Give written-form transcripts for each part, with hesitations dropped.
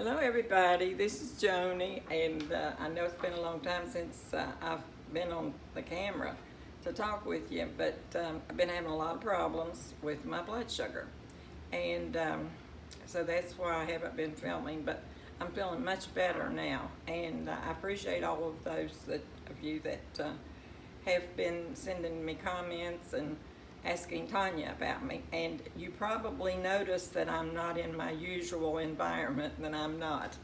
Hello everybody, this is Joni, and I know it's been a long time since I've been on the camera to talk with you, but I've been having a lot of problems with my blood sugar, and so that's why I haven't been filming, but I'm feeling much better now, and I appreciate all of those of you that have been sending me comments and asking Tanya about me. And you probably noticed that I'm not in my usual environment, that I'm not.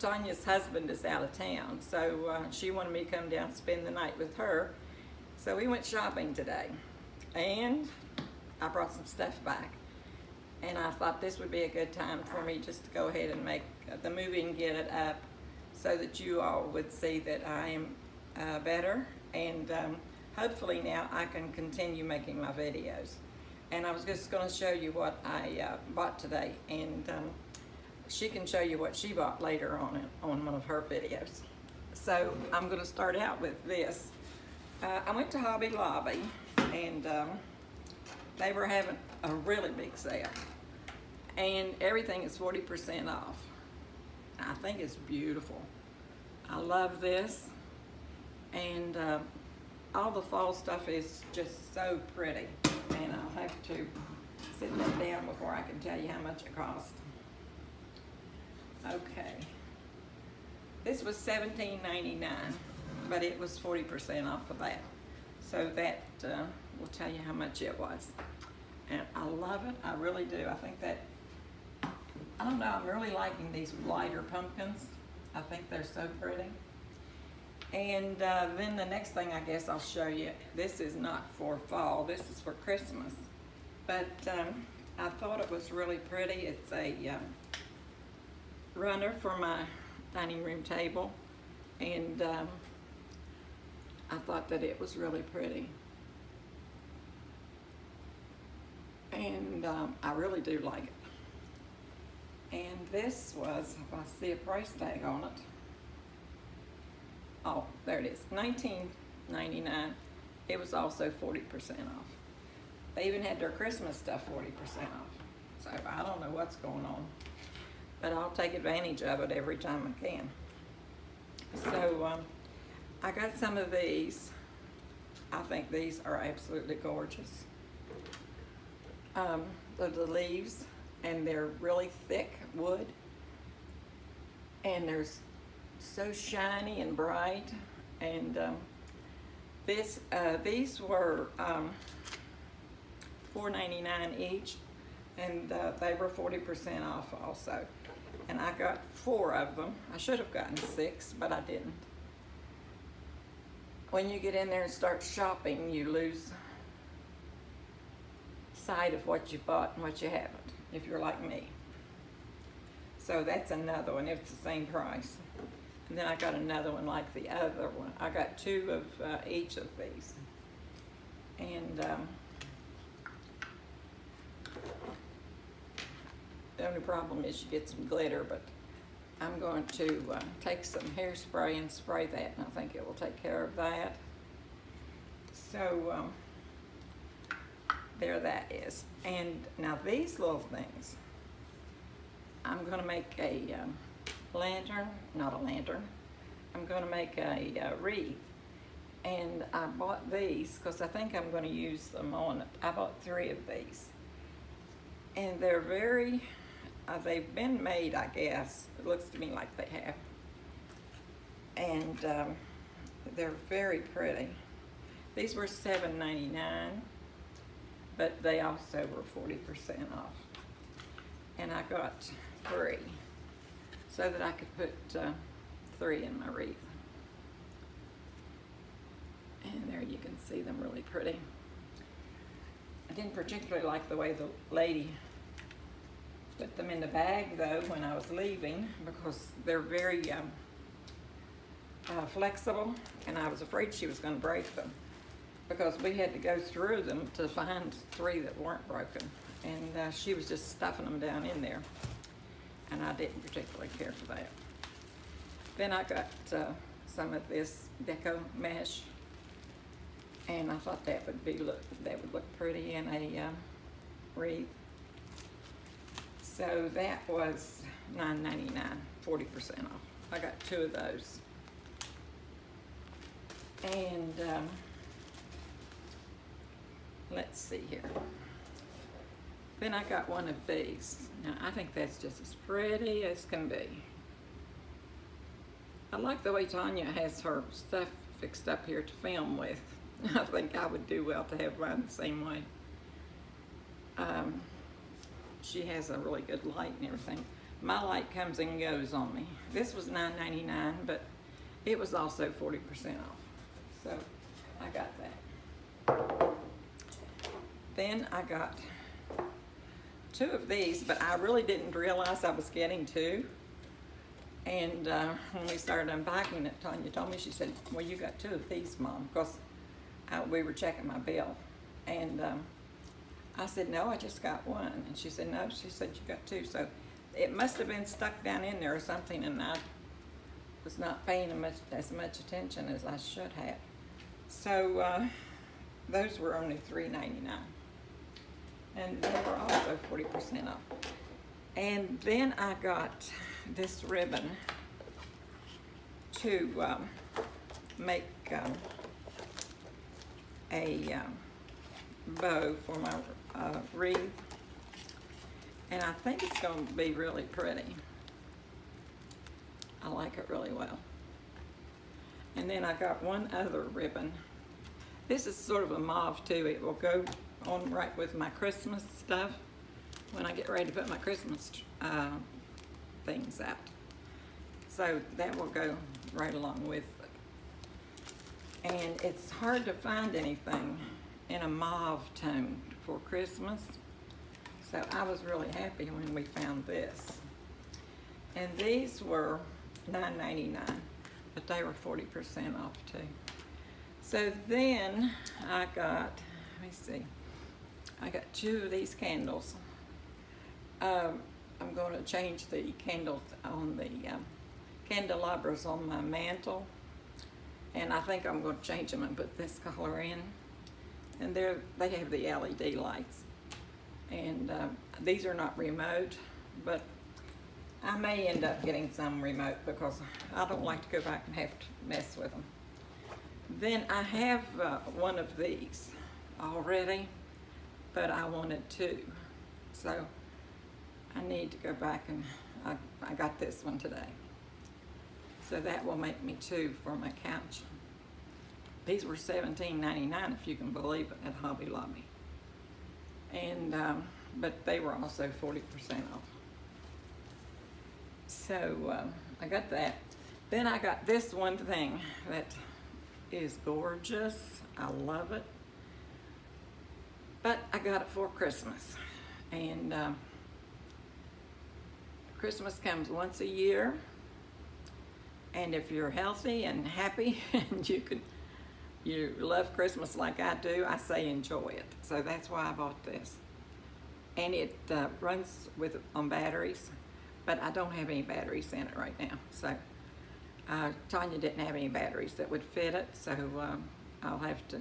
Tanya's husband is out of town, so she wanted me to come down and spend the night with her. So we went shopping today, and I brought some stuff back. And I thought this would be a good time for me just to go ahead and make the movie and get it up so that you all would see that I am better, and hopefully now I can continue making my videos. And I was just going to show you what I bought today, and she can show you what she bought later on one of her videos. So I'm going to start out with this. I went to Hobby Lobby, and they were having a really big sale, and everything is 40% off. I think it's beautiful. I love this, and all the fall stuff is just so pretty, and I'll have to sit that down before I can tell you how much it cost. Okay, this was $17.99, but it was 40% off of that, so that will tell you how much it was. And I love it, I really do. I think that, I don't know, I'm really liking these lighter pumpkins. I think they're so pretty. And then the next thing I guess I'll show you, this is not for fall, this is for Christmas. But I thought it was really pretty. It's a runner for my dining room table, and I thought that it was really pretty. And I really do like it. And this was, if I see a price tag on it, oh, there it is, $19.99. It was also 40% off. They even had their Christmas stuff 40% off. So I don't know what's going on, but I'll take advantage of it every time I can. So I got some of these. I think these are absolutely gorgeous. The leaves, and they're really thick wood, and they're so shiny and bright. And these were $4.99 each, and they were 40% off also. And I got 4 of them. I should have gotten 6, but I didn't. When you get in there and start shopping, you lose sight of what you bought and what you haven't, if you're like me. So that's another one. It's the same price. And then I got another one like the other one. I got 2 of each of these. And the only problem is you get some glitter, but I'm going to take some hairspray and spray that, and I think it will take care of that. So there that is. And now these little things, I'm going to make a lantern, not a lantern, I'm going to make a wreath. And I bought these because I think I'm going to use them on it. I bought 3 of these, and they're very, they've been made, I guess. It looks to me like they have. And they're very pretty. These were $7.99, but they also were 40% off. And I got 3 so that I could put 3 in my wreath. And there you can see them really pretty. I didn't particularly like the way the lady put them in the bag though when I was leaving, because they're very flexible, and I was afraid she was going to break them, because we had to go through them to find 3 that weren't broken, and she was just stuffing them down in there, and I didn't particularly care for that. Then I got some of this deco mesh, and I thought that would look pretty in a wreath. So that was $9.99, 40% off. I got 2 of those. And let's see here. Then I got one of these. Now I think that's just as pretty as can be. I like the way Tanya has her stuff fixed up here to film with. I think I would do well to have mine the same way. She has a really good light and everything. My light comes and goes on me. This was $9.99, but it was also 40% off. So I got that. Then I got 2 of these, but I really didn't realize I was getting 2. And when we started unpacking it, Tanya told me, she said, well, you got 2 of these, Mom, because we were checking my bill. And I said, no, I just got 1. And she said, no, she said, you got 2. So it must have been stuck down in there or something, and I was not paying as much attention as I should have. So those were only $3.99. And they were also 40% off. And then I got this ribbon to make a bow for my wreath. And I think it's going to be really pretty. I like it really well. And then I got one other ribbon. This is sort of a mauve too. It will go on right with my Christmas stuff when I get ready to put my Christmas things out. So that will go right along with it. And it's hard to find anything in a mauve tone for Christmas. So I was really happy when we found this. And these were $9.99, but they were 40% off too. So then I got, let me see, I got 2 of these candles. I'm going to change the candles on the candelabras on my mantle, and I think I'm going to change them and put this color in. And they have the LED lights, and these are not remote, but I may end up getting some remote because I don't like to go back and have to mess with them. Then I have one of these already, but I wanted 2, so I need to go back, and I got this one today. So that will make me 2 for my couch. These were $17.99, if you can believe it, at Hobby Lobby. And but they were also 40% off. So I got that. Then I got this one thing that is gorgeous. I love it. But I got it for Christmas. And Christmas comes once a year. And if you're healthy and happy and you love Christmas like I do, I say enjoy it. So that's why I bought this. And it runs on batteries, but I don't have any batteries in it right now. So Tanya didn't have any batteries that would fit it, so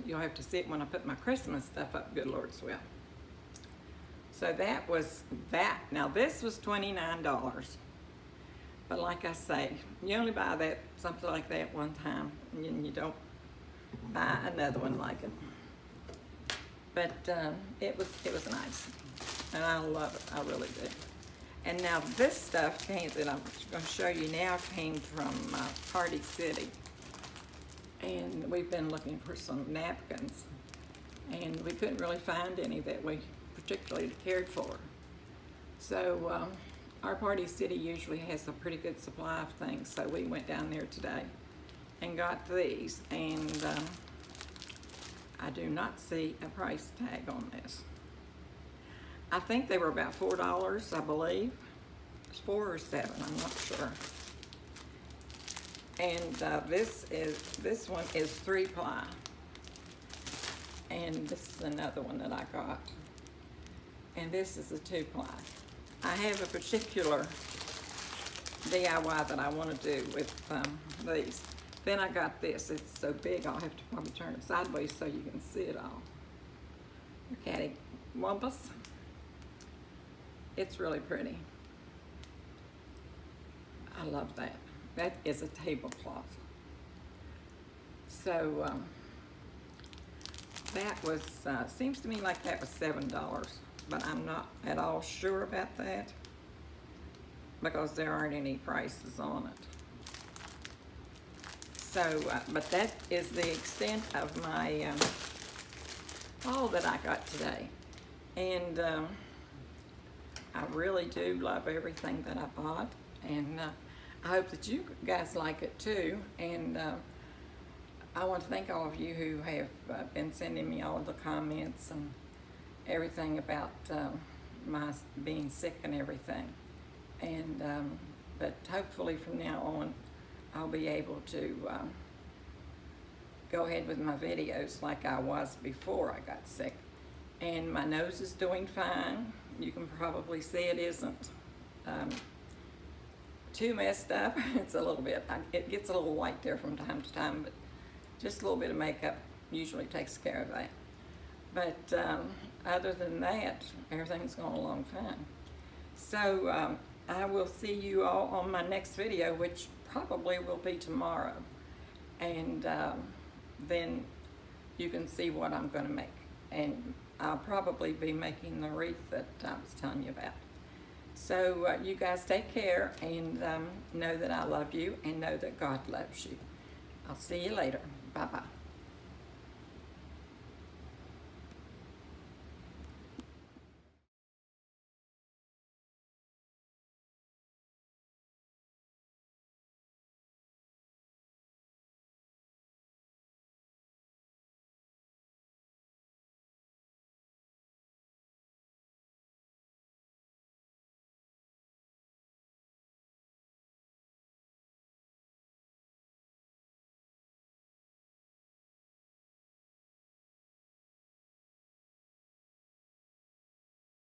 you'll have to see it when I put my Christmas stuff up, good Lord's will. So that was that. Now this was $29. But like I say, you only buy something like that one time, and you don't buy another one like it. But it was nice, and I love it. I really do. And now this stuff that I'm going to show you now came from Party City, and we've been looking for some napkins, and we couldn't really find any that we particularly cared for. So our Party City usually has a pretty good supply of things, so we went down there today and got these, and I do not see a price tag on this. I think they were about $4, I believe. It's 4 or 7, I'm not sure. And this one is 3-ply, and this is another one that I got, and this is a 2-ply. I have a particular DIY that I want to do with these. Then I got this. It's so big I'll have to probably turn it sideways so you can see it all. The cattywampus. It's really pretty. I love that. That is a tablecloth. So that was, seems to me like that was $7, but I'm not at all sure about that because there aren't any prices on it. So, but that is the extent of my haul that I got today. And I really do love everything that I bought, and I hope that you guys like it too. And I want to thank all of you who have been sending me all of the comments and everything about my being sick and everything. And but hopefully from now on I'll be able to go ahead with my videos like I was before I got sick. And my nose is doing fine. You can probably see it isn't too messed up. It's a little bit, it gets a little white there from time to time, but just a little bit of makeup usually takes care of that. But other than that, everything's going along fine. So I will see you all on my next video, which probably will be tomorrow. And then you can see what I'm going to make. And I'll probably be making the wreath that I was telling you about. So you guys take care, and know that I love you and know that God loves you. I'll see you later. Bye-bye.